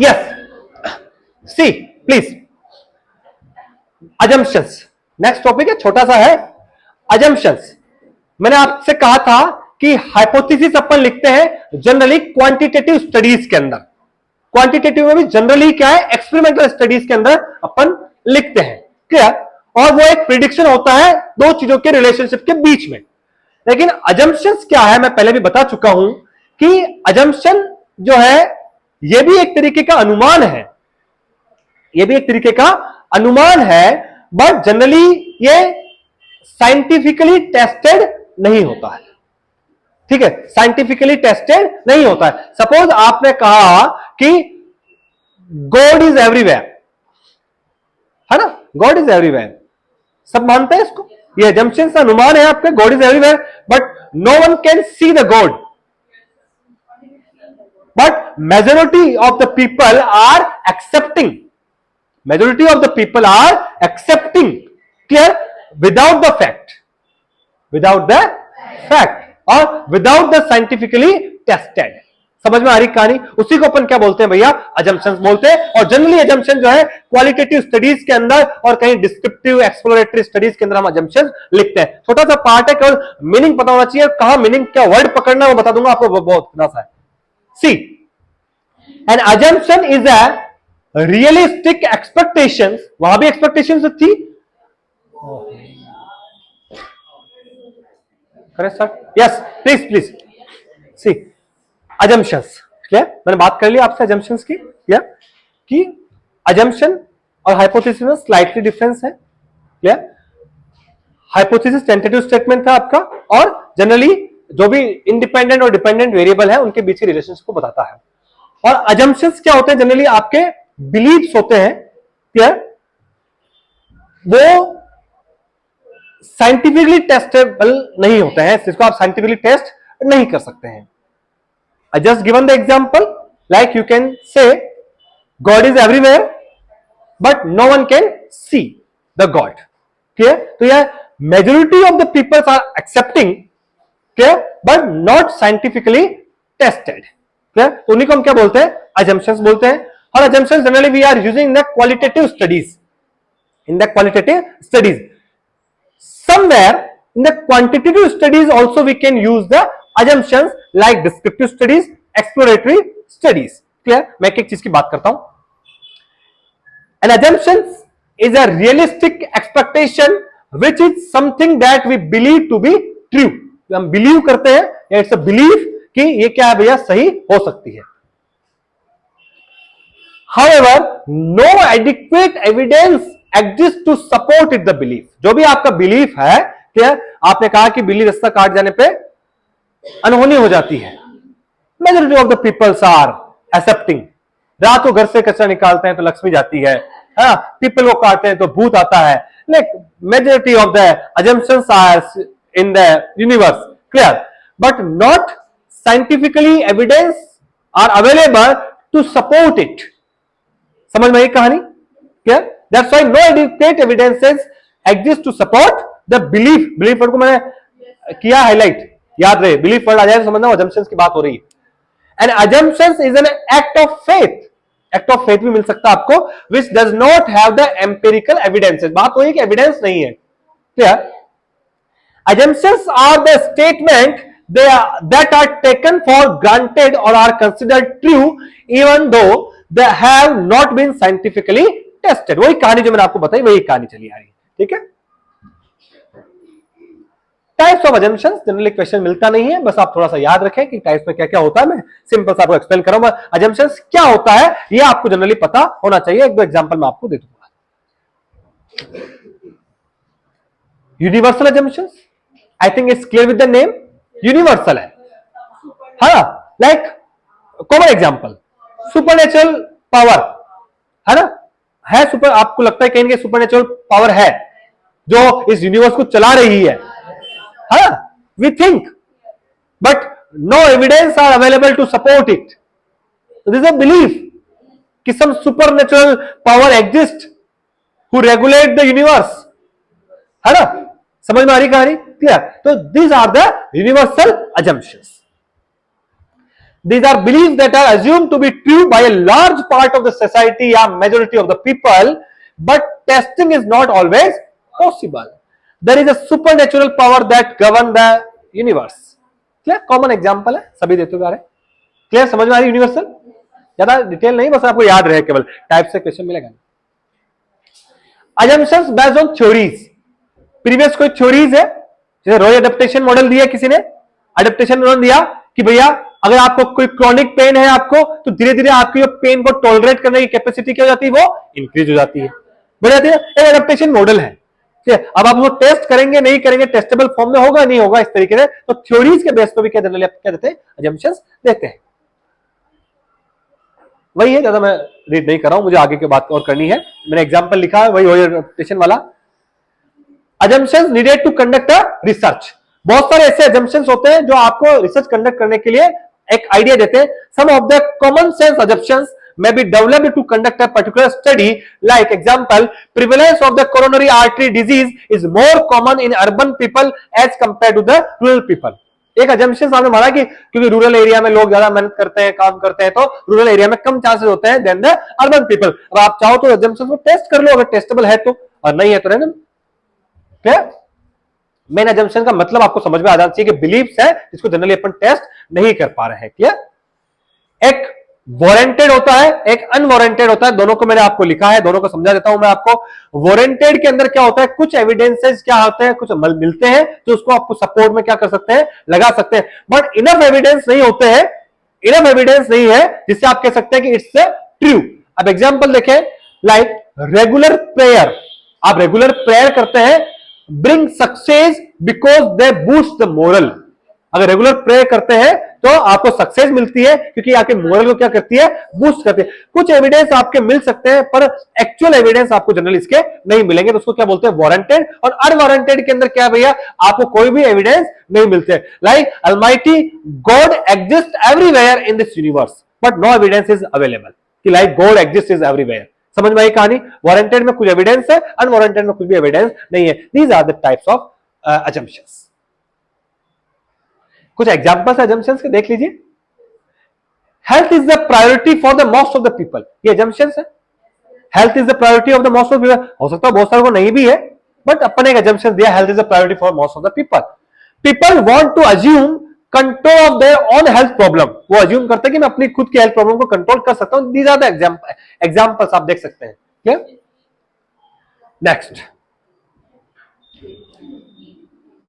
Yes, see please, assumptions next topic है, छोटा सा है अजम्पशंस। मैंने आपसे कहा था कि हाइपोथेसिस अपन लिखते हैं जनरली क्वांटिटेटिव स्टडीज के अंदर, क्वांटिटेटिव में भी जनरली क्या है, एक्सपेरिमेंटल स्टडीज के अंदर अपन लिखते हैं, क्लियर। और वो एक प्रिडिक्शन होता है दो चीजों के रिलेशनशिप के बीच में। लेकिन अजम्पशंस क्या है, मैं पहले भी बता चुका हूं कि अजम्पशन जो है ये भी एक तरीके का अनुमान है, ये भी एक तरीके का अनुमान है, बट जनरली ये साइंटिफिकली टेस्टेड नहीं होता है, ठीक है, साइंटिफिकली टेस्टेड नहीं होता है। सपोज आपने कहा कि गॉड इज एवरीवेयर, है ना, गॉड इज एवरीवेयर, सब मानते हैं इसको, ये अजम्पशन से अनुमान है आपके, God is everywhere, but no one can see the God, but majority of the people are accepting, majority of the people are accepting, clear, without the fact, without the fact or without the scientifically tested। समझ में आ रही कहानी? उसी को अपन क्या बोलते हैं भैया, अजम्पशंस बोलते हैं। और जनरली अजम्पशन जो है क्वालिटेटिव स्टडीज के अंदर और कहीं डिस्क्रिप्टिव एक्सप्लोरेटरी स्टडीज के अंदर हम अजम्पशंस लिखते हैं। छोटा सा पार्ट है, केवल मीनिंग पता होना चाहिए, कहां मीनिंग क्या वर्ड पकड़ना है वो बता दूंगा आपको, बहुत इतना सा है। See, an assumption is a realistic expectations, वहां भी एक्सपेक्टेशंस थी, correct sir, yes please please. See, assumptions, clear, मैंने बात कर ली आपसे अजम्पशंस की, क्लियर, कि अजम्पशन और हाइपोथेसिस में स्लाइटली डिफरेंस है, क्लियर। हाइपोथेसिस टेंटेटिव स्टेटमेंट था आपका, और जनरली जो भी इंडिपेंडेंट और डिपेंडेंट वेरिएबल है उनके बीच के रिलेशनशिप को बताता है। और अजम्पशंस क्या होते हैं, जनरली आपके बिलीव्स होते हैं, क्लियर, वो साइंटिफिकली टेस्टेबल नहीं होते हैं, इसको आप साइंटिफिकली टेस्ट नहीं कर सकते हैं। I just given the example, like you can say God is everywhere but no one can see the God, clear। तो यह majority of the people are accepting, clear, but not scientifically tested, clear। तो उन्हीं को हम क्या बोलते हैं, assumptions बोलते हैं। और assumptions generally we are using in the qualitative studies, in the qualitative studies। Somewhere in the quantitative studies also we can use the assumptions like descriptive studies, exploratory studies, clear। मैं एक चीज की बात करता हूं, an assumption is a realistic expectation which is something that we believe to be true। हम believe करते हैं, या इट्स अ बिलीफ कि ये क्या है भैया, सही हो सकती है। However, no adequate evidence exists to support it the belief। जो भी आपका बिलीफ है, क्या आपने कहा कि बिल्ली रास्ता काट जाने पे अनहोनी हो जाती है, majority of the peoples are accepting. रात को घर से कचरा निकालते हैं तो लक्ष्मी जाती है, पीपल को काटते हैं तो भूत आता है। Majority of the assumptions are in the universe, clear, but not scientifically evidence are available to support it. समझ में आई कहानी? Clear, that's why no adequate evidences exist to support the belief. Belief word को मैंने किया highlight, याद रहे, belief word आ जाए तो समझना अजम्पशंस की बात हो रही है। And assumptions is an act of faith, act of faith भी मिल सकता है आपको, which does not have the empirical evidences. बात वही कि एविडेंस नहीं है, clear. Assumptions are the statement that are taken for granted or are considered true even though they have not been scientifically tested। वही कहानी जो मैंने आपको बताई, वही कहानी चली आ रही है, ठीक है। Types of assumptions generally question मिलता नहीं है, बस आप थोड़ा सा याद रखें कि टाइप्स में क्या क्या होता है। मैं सिंपल सा आपको एक्सप्लेन करूंगा assumptions क्या होता है, ये आपको जनरली पता होना चाहिए। एक दो एग्जांपल मैं आपको दे दूंगा। Universal assumptions, I think it's clear with the name, universal है, हाँ, like common example supernatural power, है ना, है सुपर, आपको लगता है कहीं सुपरनेचुरल पावर है जो इस यूनिवर्स को चला रही है, हाँ, we think, but no evidence are available to support it. This is a belief कि some supernatural power exist who regulate the universe, है ना। समझ में आ रही कहानी? क्लियर। तो these are the universal assumptions। These are beliefs that are assumed to be true by a large part of the society or majority of the people, but testing is not always possible. There is a supernatural power that govern the universe. Clear? Common example है, सभी देते हुए आ रहे हैं. Clear? समझ में आ रही? यूनिवर्सल, ज्यादा डिटेल नहीं, बस आपको याद रहे, केवल टाइप से क्वेश्चन मिलेगा. assumptions based on theories. Previous कोई थ्योरीज है, जैसे रोय एडेप्टेशन मॉडल दिया किसी ने, एडेप्टेशन मॉडल दिया कि भैया अगर आपको कोई क्रॉनिक पेन है आपको, तो धीरे धीरे आपकी जो पेन को टॉलरेट करने की कैपेसिटी क्या हो जाती है, वो इंक्रीज हो जाती है, बढ़ जाती है. एक एडेप्टेशन मॉडल है. अब आप वो टेस्ट करेंगे नहीं करेंगे, टेस्टेबल फॉर्म में होगा नहीं होगा, इस तरीके से. तो थ्योरीज के बेस पर भी क्या देते हैं, assumptions देते हैं. वही है, ज्यादा मैं रीड नहीं कर रहा हूं, मुझे आगे की बात और करनी है. मैंने एग्जांपल लिखा है वही एडेप्टेशन वाला. assumptions needed to conduct a research. बहुत सारे ऐसे assumptions होते हैं जो आपको रिसर्च कंडक्ट करने के लिए एक आइडिया देते हैं. Some of the common sense assumptions may be developed to conduct a particular study. Like example, prevalence of the coronary artery disease is more common in urban people as compared to the rural people. एक assumption आपने माना कि क्योंकि rural area में लोग ज्यादा मेहनत करते हैं, काम करते हैं, तो रूरल एरिया में कम चांसेस होते हैं देन द अर्बन पीपल. अब आप चाहो तो assumptions को टेस्ट कर लो, अगर टेस्टेबल है तो, और नहीं है तो रहने. मेन assumption का मतलब आपको समझ में आ जाना चाहिए कि बिलीफ्स है जिसको जनरली अपन टेस्ट नहीं कर पा रहे हैं. क्लियर? एक वारंटेड होता है, एक अनवारंटेड होता है. दोनों को मैंने आपको लिखा है, दोनों को समझा देता हूं मैं आपको. वारंटेड के अंदर क्या होता है, कुछ एविडेंसेस क्या होते हैं, कुछ मिलते हैं जो उसको आपको सपोर्ट में क्या कर सकते हैं, लगा सकते हैं. बट इनफ एविडेंस नहीं होते हैं, इनफ एविडेंस नहीं है जिससे आप कह सकते हैं कि इट्स ट्रू. अब एग्जाम्पल देखें, लाइक रेगुलर प्रेयर. आप रेगुलर प्रेयर करते हैं, bring success because they boost the moral. अगर रेगुलर प्रेयर करते हैं तो आपको सक्सेस मिलती है क्योंकि आपके मोरल को क्या करती है, बूस्ट करती है. कुछ एविडेंस आपके मिल सकते हैं पर एक्चुअल एविडेंस आपको जनरली इसके नहीं मिलेंगे, तो उसको क्या बोलते हैं, वारंटेड. और अनवारंटेड के अंदर क्या भैया, आपको कोई भी एविडेंस नहीं मिलते. Like almighty God exist everywhere in this universe but no evidence is available. कि like God exist is everywhere. समझ में आई कहानी? वारंटेड में कुछ एविडेंस है, अनवारंटेड में कुछ भी एविडेंस नहीं है. These are the types of assumptions. कुछ एग्जांपल्स assumptions के देख लीजिए. Health is the priority for the most of the people. ये assumptions है. Health is the priority of the most of the people. हो सकता है बहुत सारे को नहीं भी है, बट अपन एक assumption दिया, health is the priority for most of the people. People want to assume control of their own health problem. वो अज्यूम करते हैं कि मैं अपनी खुद की हेल्थ प्रॉब्लम को कंट्रोल कर सकता हूं. दीज आर द एग्जांपल्स आप देख सकते हैं. क्लियर? नेक्स्ट,